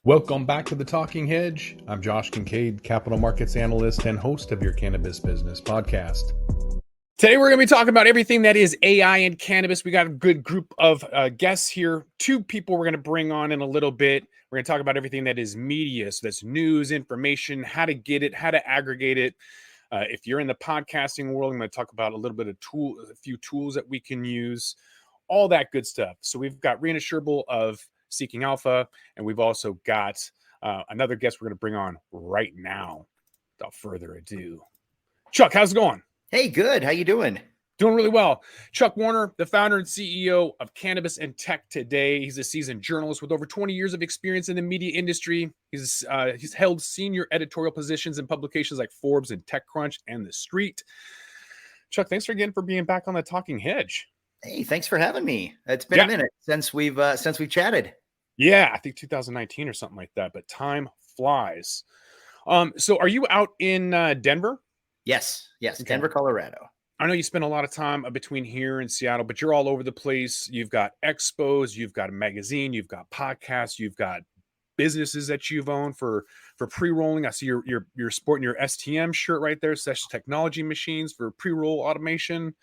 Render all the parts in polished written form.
Welcome back to the Talking Hedge. I'm Josh Kincaid, capital markets analyst and host of your Cannabis Business Podcast. Today, we're going to be talking about everything that is AI and cannabis. We got a good group of guests here. Two people we're going to bring on in a little bit. We're going to talk about everything that is media. So that's news, information, how to get it, how to aggregate it. If you're in the podcasting world, I'm going to talk about a little bit of a few tools that we can use, all that good stuff. So we've got Rena Sherbel of Seeking Alpha, and we've also got another guest we're going to bring on right now. Without further ado, Chuck, how's it going? Hey, good. How you doing? Doing really well. Chuck Warner, the founder and CEO of Cannabis and Tech Today. He's a seasoned journalist with over 20 years of experience in the media industry. He's held senior editorial positions in publications like Forbes and TechCrunch and The Street. Chuck, thanks again for being back on the Talking Hedge. Hey, thanks for having me. It's been a minute since we've chatted. Yeah, I think 2019 or something like that, but time flies. So are you out in Denver? Yes, okay. Denver, Colorado. I know you spend a lot of time between here and Seattle, but you're all over the place. You've got expos, you've got a magazine, you've got podcasts, you've got businesses that you've owned for pre-rolling. I see you're sporting your STM shirt right there, Session Technology Machines for pre-roll automation.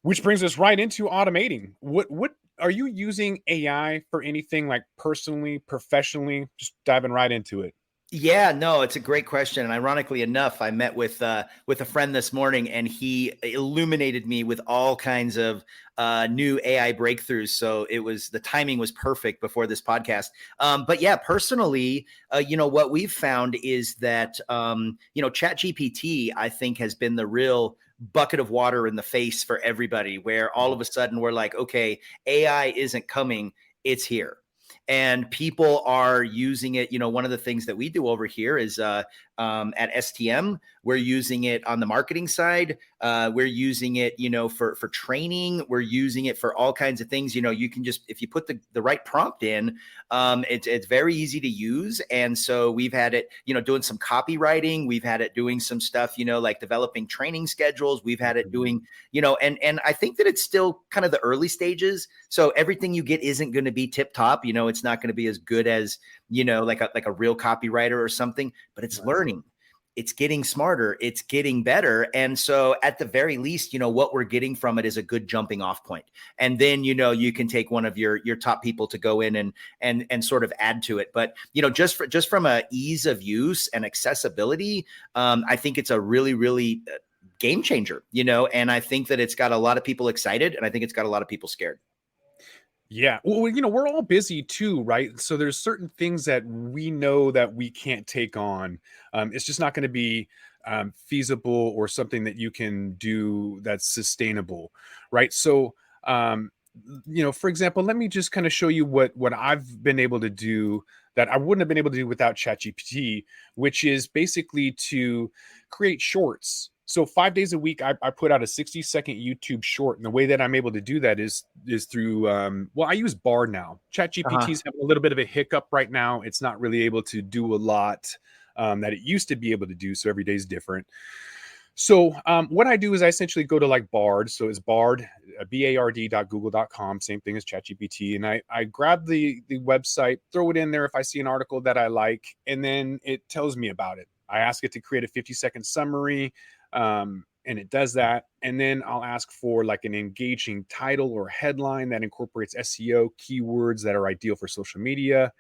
Which brings us right into automating. What are you using AI for anything, like personally, professionally? Just diving right into it. Yeah, no, it's a great question. And ironically enough, I met with a friend this morning, and he illuminated me with all kinds of new AI breakthroughs. So the timing was perfect before this podcast. But yeah, personally, what we've found is that, ChatGPT, I think, has been the real bucket of water in the face for everybody, where all of a sudden we're like, okay, AI isn't coming, it's here. And people are using it. One of the things that we do over here is at STM, we're using it on the marketing side. We're using it, for training. We're using it for all kinds of things. You can just, if you put the right prompt in, it's very easy to use. And so we've had it, doing some copywriting. We've had it doing some stuff, like developing training schedules. We've had it doing, and I think that it's still kind of the early stages. So everything you get isn't going to be tip top. It's not going to be as good as, like a real copywriter or something, but it's learning. It's getting smarter. It's getting better. And so at the very least, what we're getting from it is a good jumping off point. And then, you can take one of your top people to go in and sort of add to it. But, just from a ease of use and accessibility, I think it's a really, really game changer, and I think that it's got a lot of people excited, and I think it's got a lot of people scared. Yeah. Well, we're all busy too, right? So there's certain things that we know that we can't take on. It's just not going to be feasible or something that you can do that's sustainable, right? So, for example, let me just kind of show you what I've been able to do that I wouldn't have been able to do without ChatGPT, which is basically to create shorts. So 5 days a week, I put out a 60-second YouTube short. And the way that I'm able to do that is through, I use Bard now. ChatGPT is having a little bit of a hiccup right now. It's not really able to do a lot that it used to be able to do. So every day is different. So what I do is I essentially go to like Bard. So it's Bard, bard.google.com, same thing as ChatGPT. And I grab the website, throw it in there if I see an article that I like, and then it tells me about it. I ask it to create a 50-second summary. And it does that. And then I'll ask for like an engaging title or headline that incorporates SEO keywords that are ideal for social media.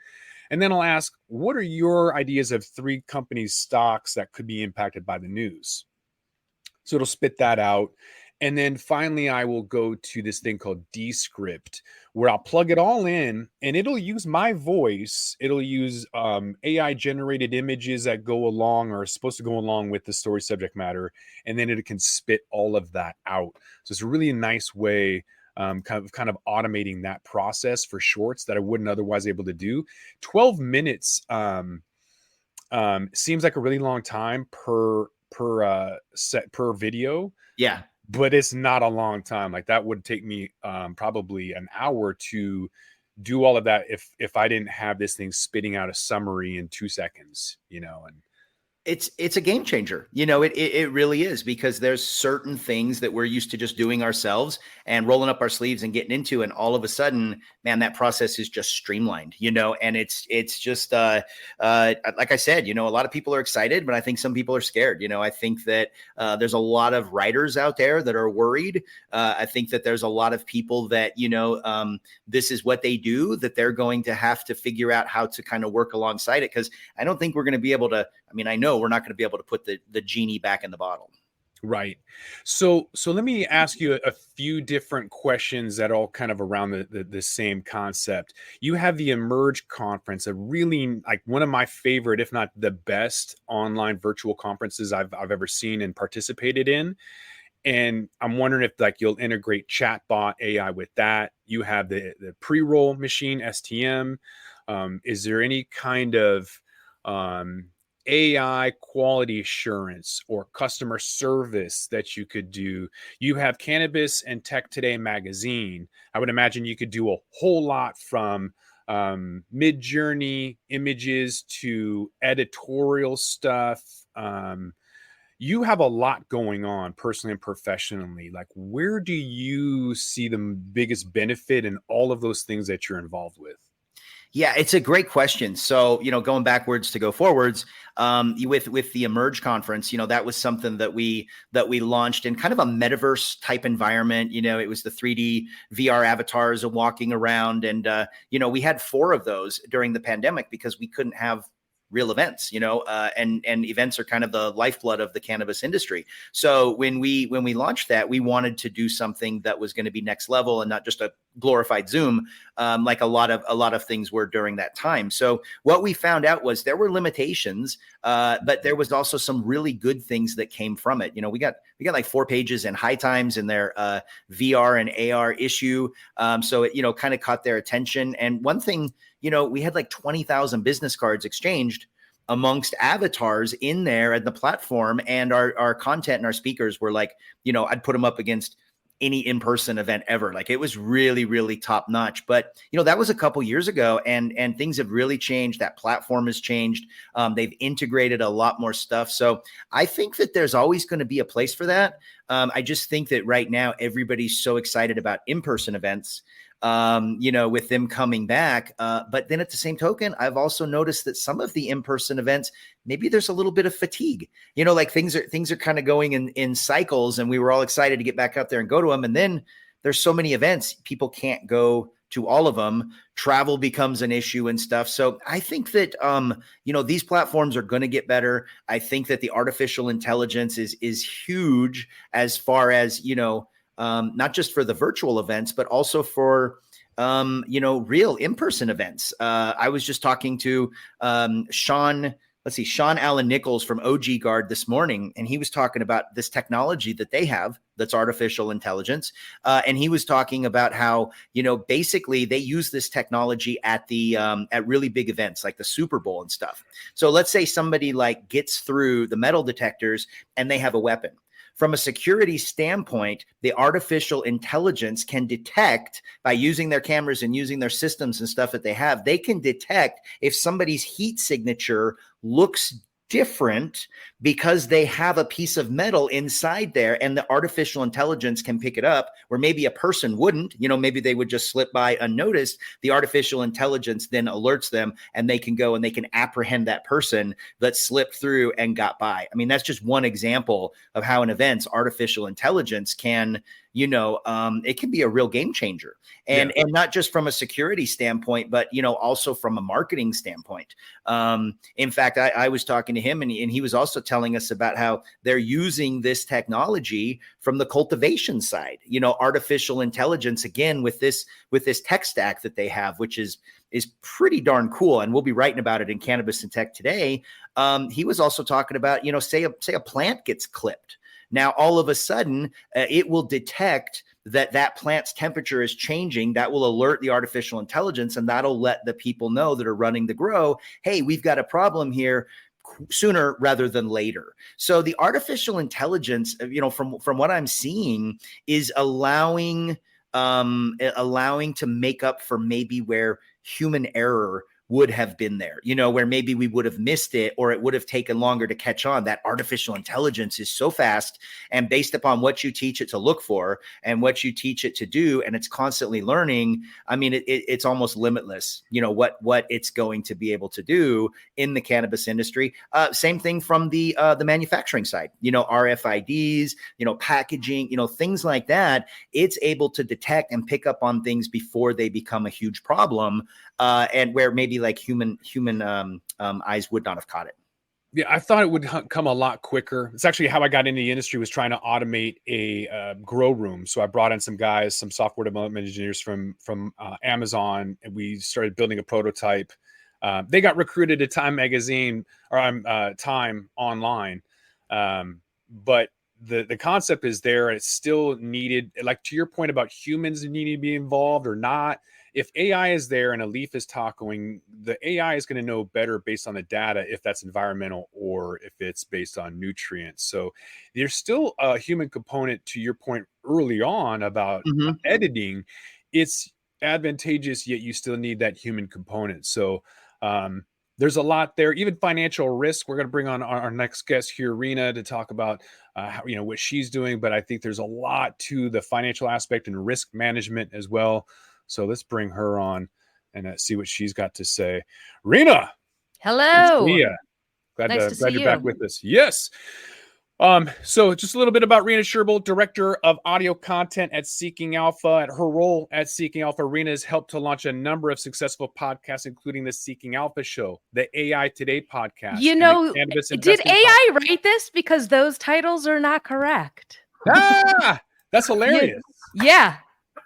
And then I'll ask, what are your ideas of 3 companies' stocks that could be impacted by the news? So it'll spit that out. And then finally, I will go to this thing called Descript, where I'll plug it all in and it'll use my voice. It'll use AI generated images that go along or are supposed to go along with the story subject matter. And then it can spit all of that out. So it's a really nice way kind of automating that process for shorts that I wouldn't otherwise able to do. 12 minutes seems like a really long time per video. Yeah. But it's not a long time. Like that would take me probably an hour to do all of that if I didn't have this thing spitting out a summary in 2 seconds, and It's a game changer. It really is, because there's certain things that we're used to just doing ourselves and rolling up our sleeves and getting into, and all of a sudden, man, that process is just streamlined, and it's just like I said, a lot of people are excited, but I think some people are scared. I think that there's a lot of writers out there that are worried. I think that there's a lot of people that this is what they do, that they're going to have to figure out how to kind of work alongside it, because I don't think we're going to be able to. I mean, I know we're not going to be able to put the genie back in the bottle. Right. So let me ask you a few different questions that are all kind of around the same concept. You have the Emerge conference, a really like one of my favorite, if not the best, online virtual conferences I've ever seen and participated in. And I'm wondering if like you'll integrate chatbot AI with that. You have the pre-roll machine STM. Is there any kind of um, AI quality assurance or customer service that you could do? You have Cannabis and Tech Today magazine. I would imagine you could do a whole lot from mid-journey images to editorial stuff. You have a lot going on personally and professionally. Like, where do you see the biggest benefit in all of those things that you're involved with? Yeah, it's a great question. So, going backwards to go forwards, with the Emerge conference, that was something that we launched in kind of a metaverse type environment. It was the 3D VR avatars of walking around, and we had 4 of those during the pandemic because we couldn't have real events, and events are kind of the lifeblood of the cannabis industry. So when we launched that, we wanted to do something that was going to be next level and not just a glorified Zoom, like a lot of things were during that time. So what we found out was there were limitations, but there was also some really good things that came from it. We got like 4 pages in High Times in their VR and AR issue, so it kind of caught their attention. And one thing, we had like 20,000 business cards exchanged amongst avatars in there at the platform, and our content and our speakers were like, I'd put them up against any in-person event ever. Like, it was really, really top notch. But that was a couple years ago, and things have really changed. That platform has changed. They've integrated a lot more stuff. So I think that there's always going to be a place for that. I just think that right now everybody's so excited about in-person events, with them coming back. But then at the same token, I've also noticed that some of the in-person events, maybe there's a little bit of fatigue, like things are kind of going in cycles, and we were all excited to get back out there and go to them. And then there's so many events, people can't go to all of them. Travel becomes an issue and stuff. So I think that, these platforms are going to get better. I think that the artificial intelligence is huge as far as, not just for the virtual events, but also for, real in-person events. I was just talking to Sean Allen Nichols from OG Guard this morning, and he was talking about this technology that they have that's artificial intelligence. And he was talking about how, basically they use this technology at really big events like the Super Bowl and stuff. So let's say somebody like gets through the metal detectors and they have a weapon. From a security standpoint, the artificial intelligence can detect, by using their cameras and using their systems and stuff that they have, they can detect if somebody's heat signature looks different because they have a piece of metal inside there, and the artificial intelligence can pick it up where maybe a person wouldn't. Maybe they would just slip by unnoticed. The artificial intelligence then alerts them, and they can go and they can apprehend that person that slipped through and got by. I mean, that's just one example of how an event's artificial intelligence can, it can be a real game changer. And not just from a security standpoint, but, also from a marketing standpoint. In fact, I was talking to him, and he was also telling us about how they're using this technology from the cultivation side, artificial intelligence, again, with this tech stack that they have, which is pretty darn cool. And we'll be writing about it in Cannabis and Tech Today. He was also talking about, say a plant gets clipped. Now, all of a sudden, it will detect that plant's temperature is changing. That will alert the artificial intelligence, and that'll let the people know that are running the grow, hey, we've got a problem here, sooner rather than later. So the artificial intelligence, from what I'm seeing, is allowing to make up for maybe where human error would have been there, where maybe we would have missed it, or it would have taken longer to catch on. That artificial intelligence is so fast, and based upon what you teach it to look for and what you teach it to do, and it's constantly learning. I mean, it's almost limitless, what it's going to be able to do in the cannabis industry. Same thing from the manufacturing side, RFIDs, packaging, things like that. It's able to detect and pick up on things before they become a huge problem, and where maybe like human eyes would not have caught it. Yeah, I thought it would come a lot quicker. It's actually how I got into the industry, was trying to automate a grow room. So I brought in some guys, some software development engineers from Amazon, and we started building a prototype. They got recruited to Time Magazine, or Time Online, but the concept is there, and it's still needed. Like, to your point about humans needing to be involved or not, if AI is there and a leaf is tacoing, the AI is going to know better based on the data if that's environmental or if it's based on nutrients. So there's still a human component, to your point early on about editing. It's advantageous, yet you still need that human component. So there's a lot there, even financial risk. We're going to bring on our next guest here, Rena, to talk about how, what she's doing. But I think there's a lot to the financial aspect and risk management as well. So let's bring her on and see what she's got to say. Rena. Hello. Glad nice to see you're you. back with us. Yes. So just a little bit about Rena Sherbold, Director of Audio Content at Seeking Alpha. At her role at Seeking Alpha, Rena has helped to launch a number of successful podcasts, including the Seeking Alpha Show, the AI Today podcast, and the Cannabis did Investing AI write this? Because those titles are not correct. That's hilarious. Yeah.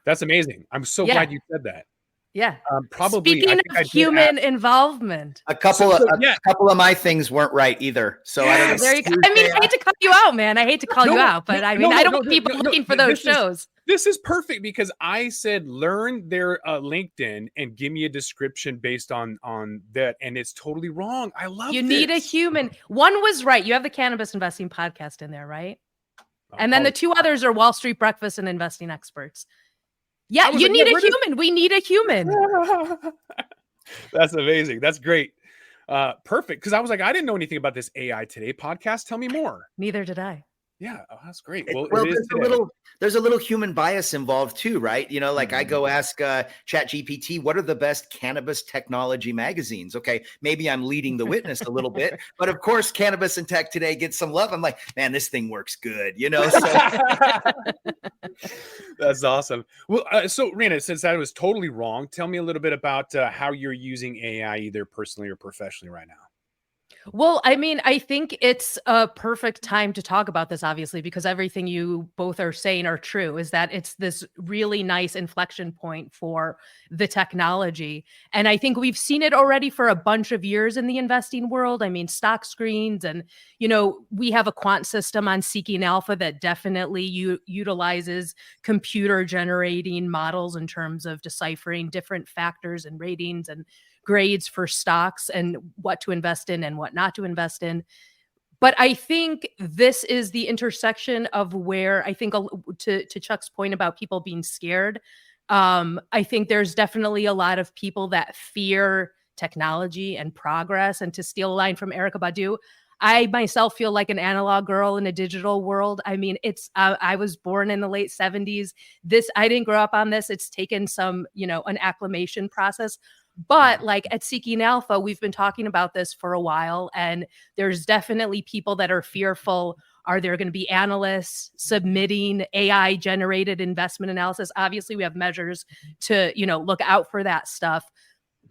That's amazing. I'm so glad you said that. Yeah. Probably. Speaking of human involvement, a couple of my things weren't right either. So I don't know. There you go. I mean, I hate to call you out, man. I hate to call you out, but I mean, I don't want people looking for those shows. This is perfect, because I said learn their LinkedIn and give me a description based on that, and it's totally wrong. I love you need a human. One was right. You have the Cannabis Investing podcast in there, right? And then the two others are Wall Street Breakfast and Investing Experts. Yeah, you need a human. We need a human. That's amazing. That's great. Perfect. Because I was like, I didn't know anything about this AI Today podcast. Tell me more. Neither did I. Yeah, that's great. Well, there's a little human bias involved too, right? Like I go ask ChatGPT, what are the best cannabis technology magazines? Okay, maybe I'm leading the witness a little bit, but of course, Cannabis and Tech Today gets some love. I'm like, man, this thing works good, So. That's awesome. Well, so Rena, since that was totally wrong, tell me a little bit about how you're using AI, either personally or professionally, right now. Well, I mean, I think it's a perfect time to talk about this, obviously, because everything you both are saying are true, is that it's this really nice inflection point for the technology. And I think we've seen it already for a bunch of years in the investing world. I mean, stock screens, and, we have a quant system on Seeking Alpha that definitely utilizes computer generating models in terms of deciphering different factors and ratings and grades for stocks and what to invest in and what not to invest in. But I think this is the intersection of where I think, to Chuck's point about people being scared, I think there's definitely a lot of people that fear technology and progress. And to steal a line from Erykah Badu, I myself feel like an analog girl in a digital world. I mean, I was born in the late 70s. I didn't grow up on this. It's taken some, an acclimation process. But like at Seeking Alpha, we've been talking about this for a while, and there's definitely people that are fearful. Are there going to be analysts submitting AI generated investment analysis? Obviously, we have measures to, look out for that stuff.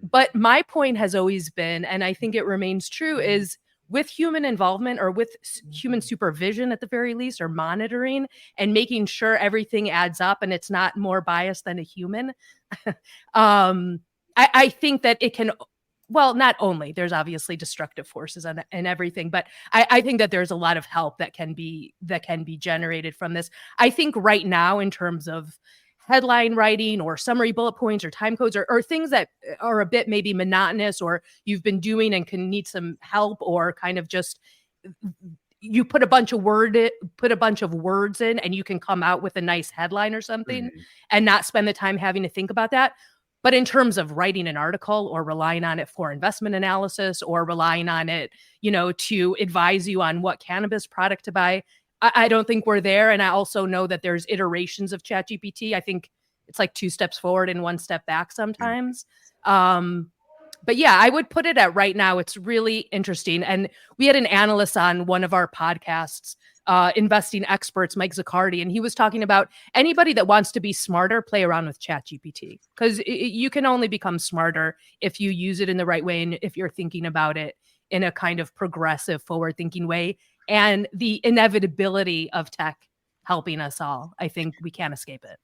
But my point has always been, and I think it remains true, is with human involvement, or with human supervision at the very least, or monitoring and making sure everything adds up and it's not more biased than a human. I think that it can, well, not only, there's obviously destructive forces and everything, but I think that there's a lot of help that can be generated from this. I think right now, in terms of headline writing or summary bullet points or time codes or things that are a bit maybe monotonous, or you've been doing and can need some help, or kind of just you put a bunch of words in and you can come out with a nice headline or something, and not spend the time having to think about that. But in terms of writing an article or relying on it for investment analysis or relying on it, to advise you on what cannabis product to buy, I don't think we're there. And I also know that there's iterations of ChatGPT. I think it's like 2 steps forward and 1 step back sometimes. But yeah, I would put it at right now. It's really interesting. And we had an analyst on one of our podcasts, investing experts, Mike Zaccardi, and he was talking about anybody that wants to be smarter, play around with ChatGPT, because you can only become smarter if you use it in the right way and if you're thinking about it in a kind of progressive, forward-thinking way. And the inevitability of tech helping us all, I think we can't escape it.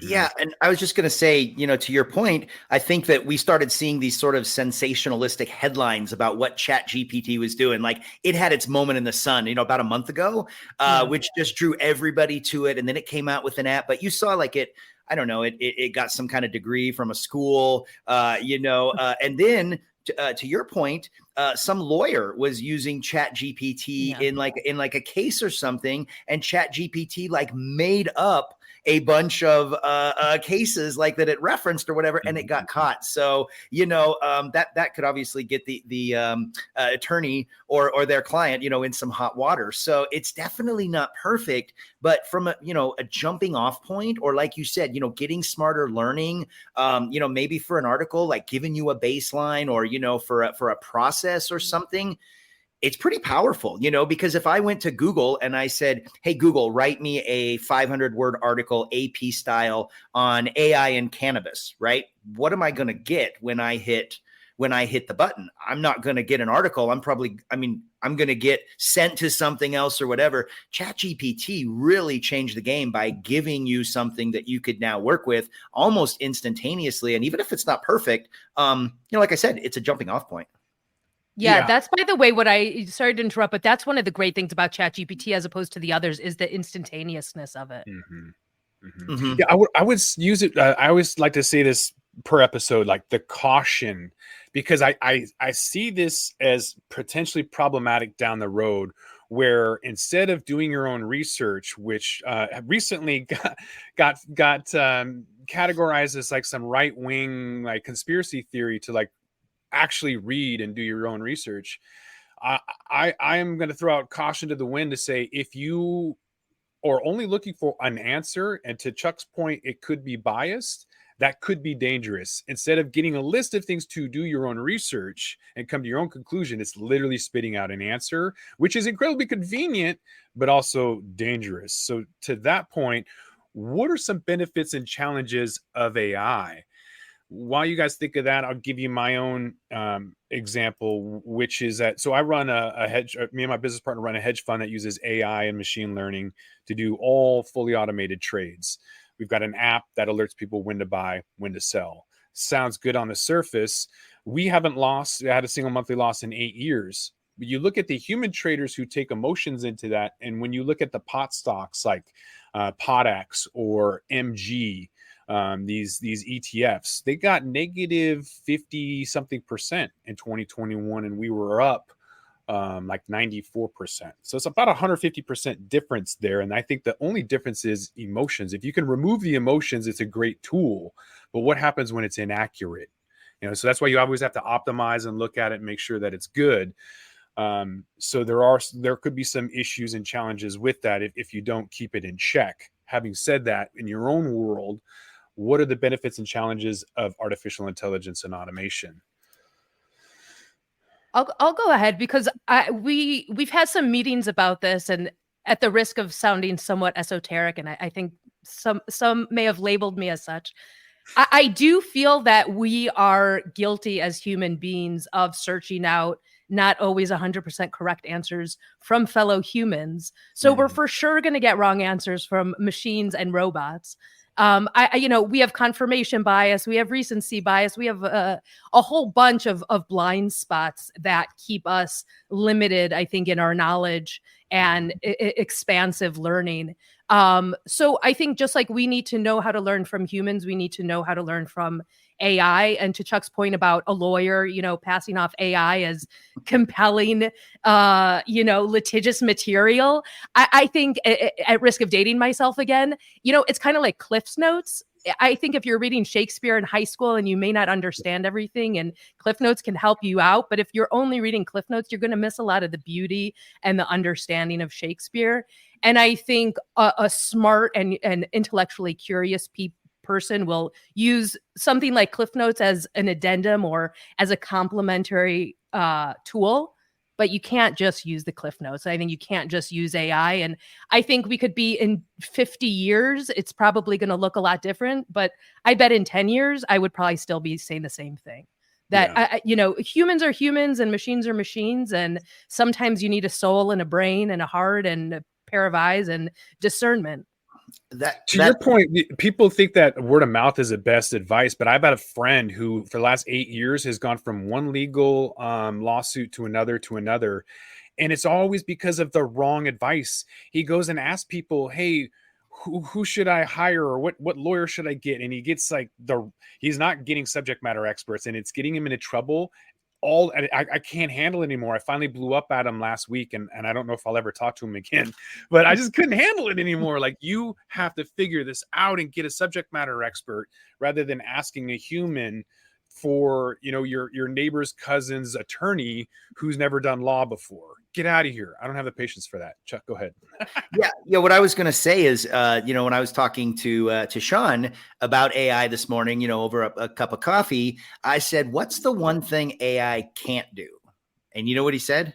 Yeah. And I was just going to say, to your point, I think that we started seeing these sort of sensationalistic headlines about what Chat GPT was doing. Like it had its moment in the sun, about a month ago, which just drew everybody to it. And then it came out with an app, but you saw like I don't know, it got some kind of degree from a school, and then to your point, some lawyer was using Chat GPT in like a case or something, and Chat GPT like made up a bunch of cases like that it referenced or whatever, and it got caught. So that could obviously get the attorney or their client in some hot water. So it's definitely not perfect, but from a jumping off point, or like you said, getting smarter, learning, maybe for an article, like giving you a baseline, or for a process or something. It's pretty powerful, because if I went to Google and I said, hey, Google, write me a 500-word article, AP style, on AI and cannabis, right? What am I going to get when I hit the button? I'm not going to get an article. I'm going to get sent to something else or whatever. ChatGPT really changed the game by giving you something that you could now work with almost instantaneously. And even if it's not perfect, like I said, it's a jumping off point. Yeah, that's, by the way, sorry to interrupt, but that's one of the great things about ChatGPT as opposed to the others is the instantaneousness of it. Yeah, I would use it. I always like to say this per episode, like the caution, because I see this as potentially problematic down the road, where instead of doing your own research, which recently got categorized as like some right wing like conspiracy theory, to like actually read and do your own research. I am going to throw out caution to the wind to say, if you are only looking for an answer, and to Chuck's point, it could be biased, that could be dangerous. Instead of getting a list of things to do your own research and come to your own conclusion, it's literally spitting out an answer, which is incredibly convenient, but also dangerous. So to that point, what are some benefits and challenges of AI? While you guys think of that, I'll give you my own example, which is that, so I run a hedge, me and my business partner run a hedge fund that uses AI and machine learning to do all fully automated trades. We've got an app that alerts people when to buy, when to sell. Sounds good on the surface. We haven't had a single monthly loss in 8 years. But you look at the human traders who take emotions into that, and when you look at the pot stocks like POTX or MG, these ETFs, they got negative 50 something percent in 2021, and we were up like 94%. So it's about 150% difference there. And I think the only difference is emotions. If you can remove the emotions, it's a great tool. But what happens when it's inaccurate? So that's why you always have to optimize and look at it and make sure that it's good. So there could be some issues and challenges with that if you don't keep it in check. Having said that, in your own world, what are the benefits and challenges of artificial intelligence and automation? I'll go ahead, because we've had some meetings about this, and at the risk of sounding somewhat esoteric, and I think some may have labeled me as such, I do feel that we are guilty as human beings of searching out not always 100% correct answers from fellow humans. So we're for sure going to get wrong answers from machines and robots. We have confirmation bias, we have recency bias, we have a whole bunch of blind spots that keep us limited, I think, in our knowledge and expansive learning. So I think just like we need to know how to learn from humans, we need to know how to learn from AI. And to Chuck's point about a lawyer, passing off AI as compelling, litigious material, I think, at risk of dating myself again, it's kind of like Cliff's Notes. I think if you're reading Shakespeare in high school and you may not understand everything, and Cliff Notes can help you out, but if you're only reading Cliff Notes, you're going to miss a lot of the beauty and the understanding of Shakespeare. And I think a smart and intellectually curious person will use something like Cliff Notes as an addendum or as a complementary tool, but you can't just use the Cliff Notes. I think you can't just use AI. And I think we could be in 50 years, it's probably going to look a lot different, but I bet in 10 years, I would probably still be saying the same thing. That, humans are humans and machines are machines. And sometimes you need a soul and a brain and a heart and a pair of eyes and discernment. To your point, people think that word of mouth is the best advice, but I've had a friend who for the last 8 years has gone from one legal lawsuit to another. And it's always because of the wrong advice. He goes and asks people, hey, who should I hire, or what lawyer should I get? And he gets like he's not getting subject matter experts, and it's getting him into trouble. I can't handle it anymore. I finally blew up at him last week, and I don't know if I'll ever talk to him again, but I just couldn't handle it anymore. Like, you have to figure this out and get a subject matter expert rather than asking a human for, your neighbor's cousin's attorney who's never done law before. Get out of here. I don't have the patience for that. Chuck, go ahead. Yeah. What I was going to say is, when I was talking to Sean about AI this morning, over a cup of coffee, I said, what's the one thing AI can't do? And you know what he said?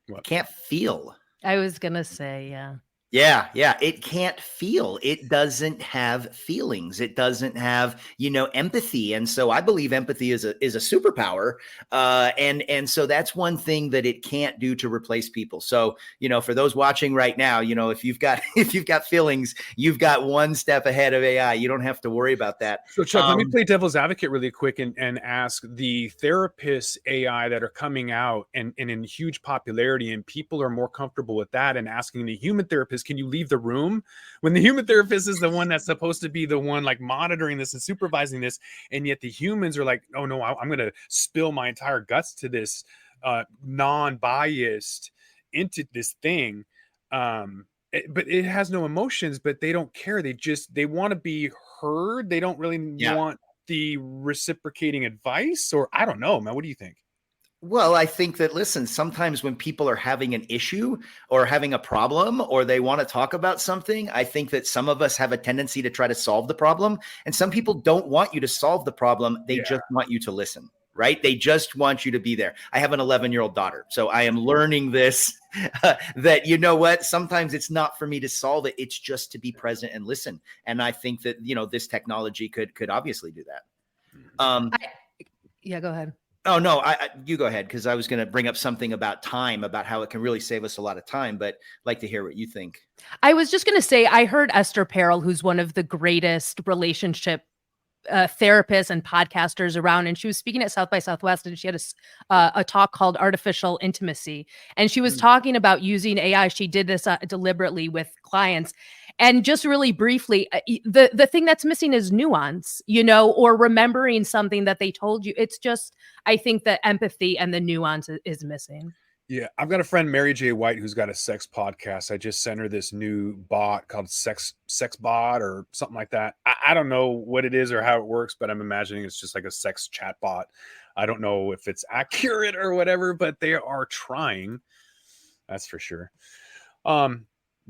What? Can't feel. I was going to say, yeah. Yeah. It can't feel. It doesn't have feelings. It doesn't have, empathy. And so I believe empathy is a superpower. And so that's one thing that it can't do to replace people. So, for those watching right now, if you've got feelings, you've got one step ahead of AI. You don't have to worry about that. So Chuck, let me play devil's advocate really quick and ask the therapist AI that are coming out and in huge popularity, and people are more comfortable with that, and asking the human therapist, can you leave the room, when the human therapist is the one that's supposed to be the one like monitoring this and supervising this, and yet the humans are like, oh no, I'm going to spill my entire guts to this non-biased into this thing, but it has no emotions, but they don't care. They want to be heard. They don't really want the reciprocating advice, or I don't know, man. What do you think? Well, I think that, listen, sometimes when people are having an issue or having a problem, or they want to talk about something, I think that some of us have a tendency to try to solve the problem. And some people don't want you to solve the problem. They just want you to listen, right? They just want you to be there. I have an 11-year-old daughter. So I am learning this, that, sometimes it's not for me to solve it. It's just to be present and listen. And I think that, this technology could obviously do that. Yeah, go ahead. Oh, no, you go ahead, because I was going to bring up something about time, about how it can really save us a lot of time, but I'd like to hear what you think. I was just going to say, I heard Esther Perel, who's one of the greatest relationship therapists and podcasters around, and she was speaking at South by Southwest, and she had a talk called Artificial Intimacy, and she was talking about using AI. She did this deliberately with clients. And just really briefly, the thing that's missing is nuance, or remembering something that they told you. It's just, I think the empathy and the nuance is missing. Yeah, I've got a friend, Mary J. White, who's got a sex podcast. I just sent her this new bot called Sex Bot or something like that. I don't know what it is or how it works, but I'm imagining it's just like a sex chat bot. I don't know if it's accurate or whatever, but they are trying. That's for sure.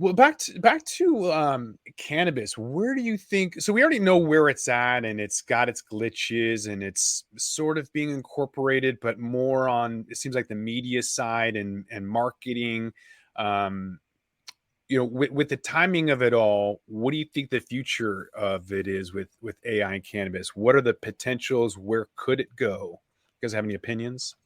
Well, back to cannabis. Where do you think? So we already know where it's at, and it's got its glitches, and it's sort of being incorporated, but more on, it seems like, the media side and marketing. With the timing of it all, what do you think the future of it is with AI and cannabis? What are the potentials? Where could it go? You guys have any opinions?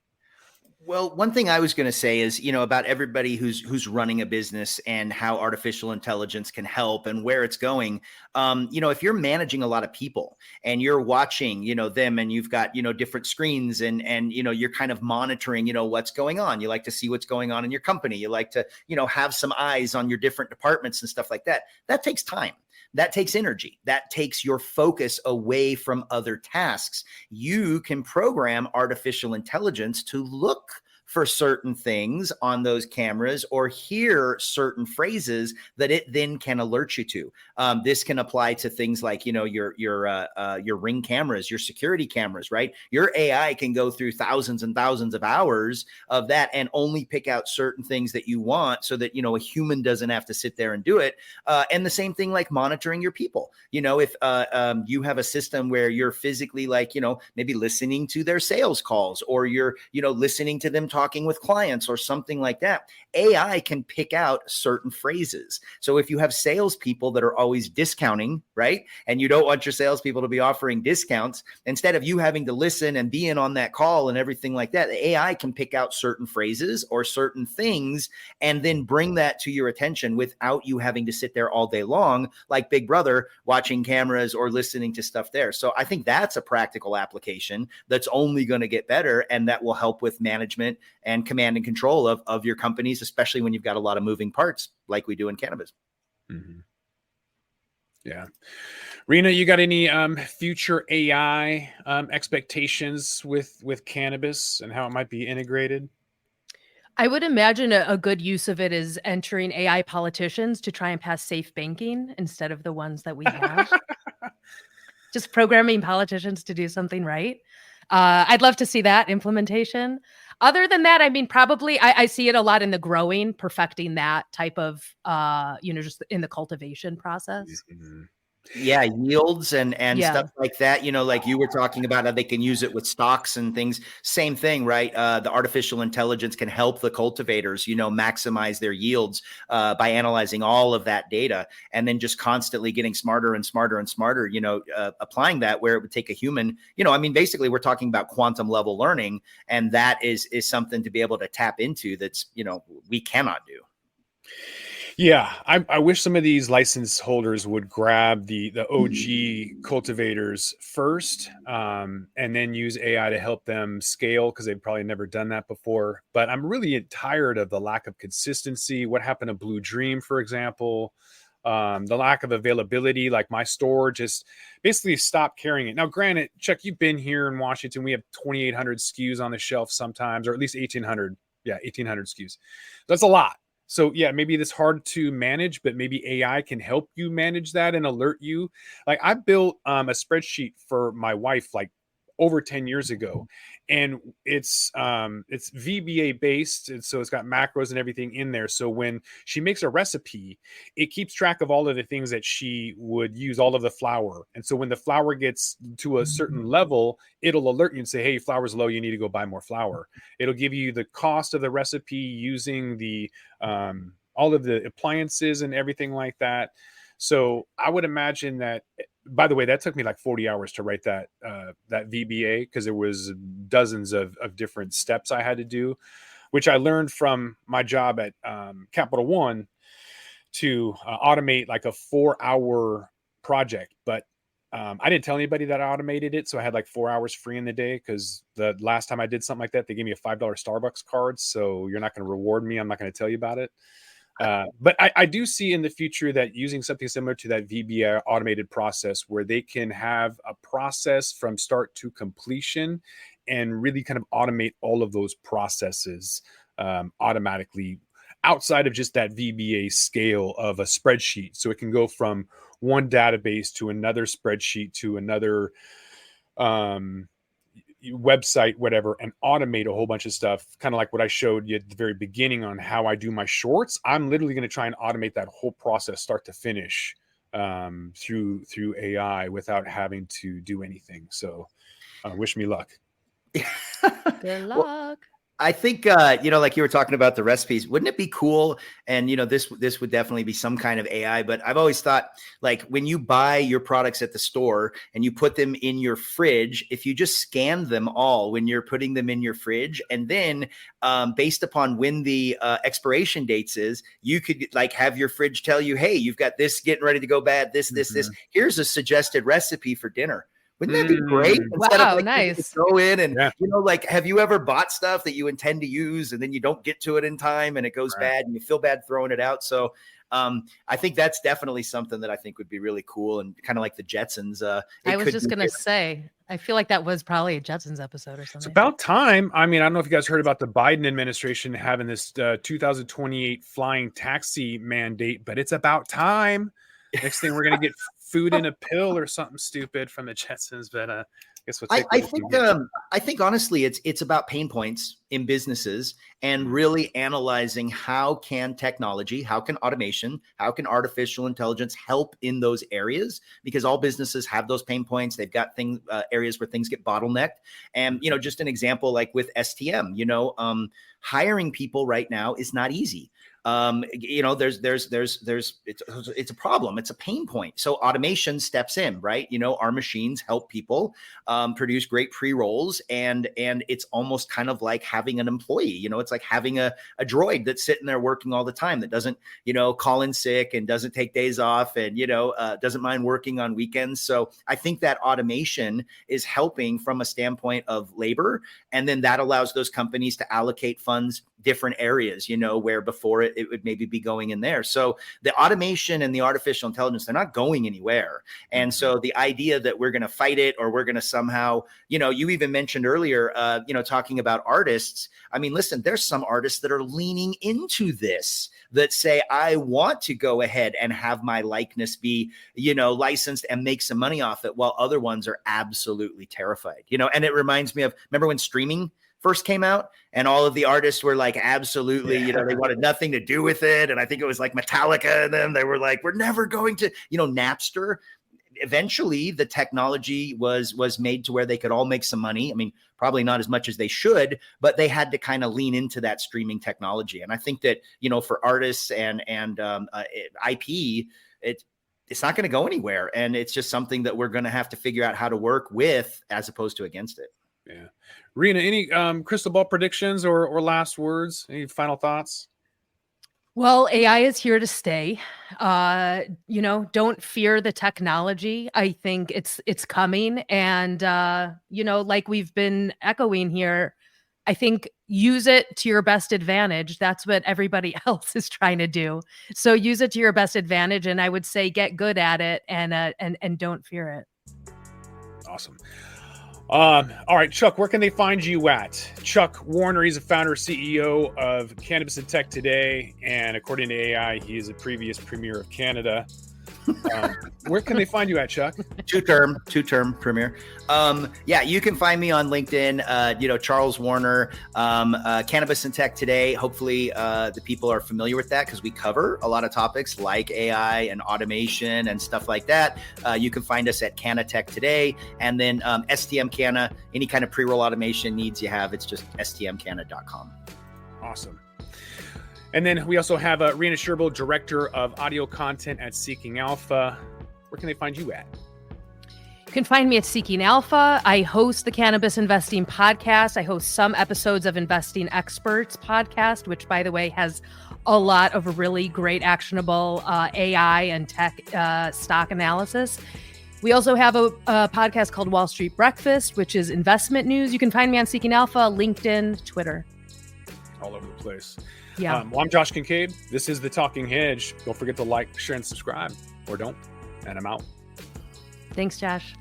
Well, one thing I was going to say is, about everybody who's running a business and how artificial intelligence can help and where it's going. If you're managing a lot of people and you're watching, them, and you've got, different screens and you're kind of monitoring, what's going on. You like to see what's going on in your company. You like to, have some eyes on your different departments and stuff like that. That takes time. That takes energy. That takes your focus away from other tasks. You can program artificial intelligence to look for certain things on those cameras or hear certain phrases that it then can alert you to. This can apply to things like, you know, your Ring cameras, your security cameras, right? Your AI can go through thousands and thousands of hours of that and only pick out certain things that you want so that, you know, a human doesn't have to sit there and do it. And the same thing like monitoring your people. You know, if you have a system where you're physically like, you know, maybe listening to their sales calls or you're, you know, listening to them talking with clients or something like that, AI can pick out certain phrases. So if you have salespeople that are always discounting, right, and you don't want your salespeople to be offering discounts, instead of you having to listen and be in on that call and everything like that, the AI can pick out certain phrases or certain things and then bring that to your attention without you having to sit there all day long, like Big Brother, watching cameras or listening to stuff there. So I think that's a practical application that's only going to get better, and that will help with management and command and control of your companies, especially when you've got a lot of moving parts like we do in cannabis. Mm-hmm. Yeah. Rena, you got any future AI expectations with cannabis and how it might be integrated? I would imagine a good use of it is entering AI politicians to try and pass safe banking instead of the ones that we have. Just programming politicians to do something right. I'd love to see that implementation. Other than that, I mean, probably I see it a lot in the growing, perfecting that type of, just in the cultivation process. Mhm. Yeah, yields and Yeah. stuff like that, you know, like you were talking about how they can use it with stocks and things. Same thing, right? The artificial intelligence can help the cultivators, you know, maximize their yields by analyzing all of that data and then just constantly getting smarter and smarter and smarter, you know, applying that where it would take a human, you know, I mean, basically we're talking about quantum level learning, and that is something to be able to tap into that's, you know, we cannot do. Yeah, I wish some of these license holders would grab the OG cultivators first, and then use AI to help them scale because they've probably never done that before. But I'm really tired of the lack of consistency. What happened to Blue Dream, for example? The lack of availability, like my store just basically stopped carrying it. Now, granted, Chuck, you've been here in Washington. We have 2,800 SKUs on the shelf sometimes, or at least 1,800. Yeah, 1,800 SKUs. That's a lot. So yeah, maybe it's hard to manage, but maybe AI can help you manage that and alert you. Like I built a spreadsheet for my wife like over 10 years ago, and it's VBA based, and so it's got macros and everything in there. So when she makes a recipe, it keeps track of all of the things that she would use, all of the flour. And so when the flour gets to a certain level, it'll alert you and say, hey, flour's low, you need to go buy more flour. It'll give you the cost of the recipe using the all of the appliances and everything like that. So I would imagine that. By the way, that took me like 40 hours to write that VBA because there was dozens of different steps I had to do, which I learned from my job at Capital One to automate like a 4-hour project. But I didn't tell anybody that I automated it, so I had like 4 hours free in the day because the last time I did something like that, they gave me a $5 Starbucks card. So you're not going to reward me. I'm not going to tell you about it. But I do see in the future that using something similar to that VBA automated process where they can have a process from start to completion and really kind of automate all of those processes automatically outside of just that VBA scale of a spreadsheet. So it can go from one database to another spreadsheet to another website, whatever, and automate a whole bunch of stuff, kind of like what I showed you at the very beginning on how I do my shorts. I'm literally going to try and automate that whole process start to finish through AI without having to do anything. So wish me luck. Good Well, luck. I think, like you were talking about the recipes, wouldn't it be cool? And, this would definitely be some kind of AI, but I've always thought like when you buy your products at the store and you put them in your fridge, if you just scan them all when you're putting them in your fridge, and then based upon when the expiration dates is, you could like have your fridge tell you, hey, you've got this getting ready to go bad, this, here's a suggested recipe for dinner. Wouldn't that be great? Instead Wow, of like nice. go in and, Yeah. like, have you ever bought stuff that you intend to use and then you don't get to it in time and it goes bad and you feel bad throwing it out? So I think that's definitely something that I think would be really cool and kind of like the Jetsons. I was just going to say, I feel like that was probably a Jetsons episode or It's something. about time. I mean, I don't know if you guys heard about the Biden administration having this 2028 flying taxi mandate, but it's about time. Next thing we're going to get food in a pill or something stupid from the Jetsons. But I guess we'll take I think honestly, it's about pain points in businesses and really analyzing how can technology, how can automation, how can artificial intelligence help in those areas, because all businesses have those pain points. They've got things, areas where things get bottlenecked. And, just an example, like with STM, hiring people right now is not easy. There's it's a problem. It's a pain point. So automation steps in, right? Our machines help people produce great pre-rolls, and it's almost kind of like having an employee. It's like having a droid that's sitting there working all the time, that doesn't call in sick and doesn't take days off, and doesn't mind working on weekends. So I think that automation is helping from a standpoint of labor, and then that allows those companies to allocate funds different areas, where before it would maybe be going in there. So the automation and the artificial intelligence, they're not going anywhere. And so the idea that we're going to fight it, or we're going to somehow, you even mentioned earlier, talking about artists. I mean, listen, there's some artists that are leaning into this, that say, I want to go ahead and have my likeness be, licensed and make some money off it, while other ones are absolutely terrified, and it reminds me of, remember when streaming first came out and all of the artists were like, absolutely, they wanted nothing to do with it. And I think it was like Metallica, and then they were like, we're never going to, Napster. Eventually the technology was made to where they could all make some money. I mean, probably not as much as they should, but they had to kind of lean into that streaming technology. And I think that, for artists and IP, it's not going to go anywhere. And it's just something that we're going to have to figure out how to work with, as opposed to against it. Yeah. Rena, any crystal ball predictions or last words? Any final thoughts? Well, AI is here to stay. Don't fear the technology. I think it's coming. And, like we've been echoing here, I think use it to your best advantage. That's what everybody else is trying to do. So use it to your best advantage. And I would say get good at it, and don't fear it. Awesome. All right, Chuck, where can they find you at? Chuck Warner, he's a founder, CEO of Cannabis and Tech Today, and according to AI, he is a previous premier of Canada. Where can they find you at, Chuck? Two-term premier. You can find me on LinkedIn, Charles Warner, Cannabis and Tech Today. Hopefully the people are familiar with that, because we cover a lot of topics like AI and automation and stuff like that. You can find us at Canna Tech Today, and then STM Canna, any kind of pre-roll automation needs you have, it's just stmcanna.com. Awesome. And then we also have Rena Sherbo, Director of Audio Content at Seeking Alpha. Where can they find you at? You can find me at Seeking Alpha. I host the Cannabis Investing Podcast. I host some episodes of Investing Experts Podcast, which, by the way, has a lot of really great actionable AI and tech stock analysis. We also have a podcast called Wall Street Breakfast, which is investment news. You can find me on Seeking Alpha, LinkedIn, Twitter. All over the place. Yeah. Well, I'm Josh Kincaid. This is The Talking Hedge. Don't forget to like, share, and subscribe. Or don't. And I'm out. Thanks, Josh.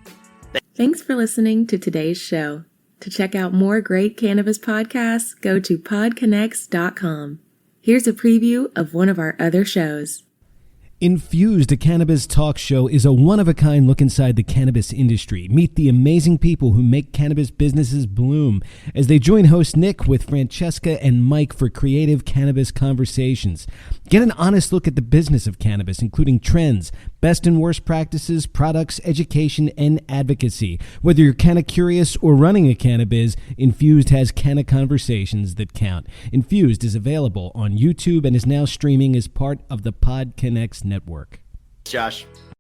Thanks for listening to today's show. To check out more great cannabis podcasts, go to podconnects.com. Here's a preview of one of our other shows. Infused, a cannabis talk show, is a one-of-a-kind look inside the cannabis industry. Meet the amazing people who make cannabis businesses bloom as they join host Nick with Francesca and Mike for creative cannabis conversations. Get an honest look at the business of cannabis, including trends, best and worst practices, products, education, and advocacy. Whether you're canna curious or running a cannabis, Infused has canna conversations that count. Infused is available on YouTube and is now streaming as part of the PodConnects network. Josh.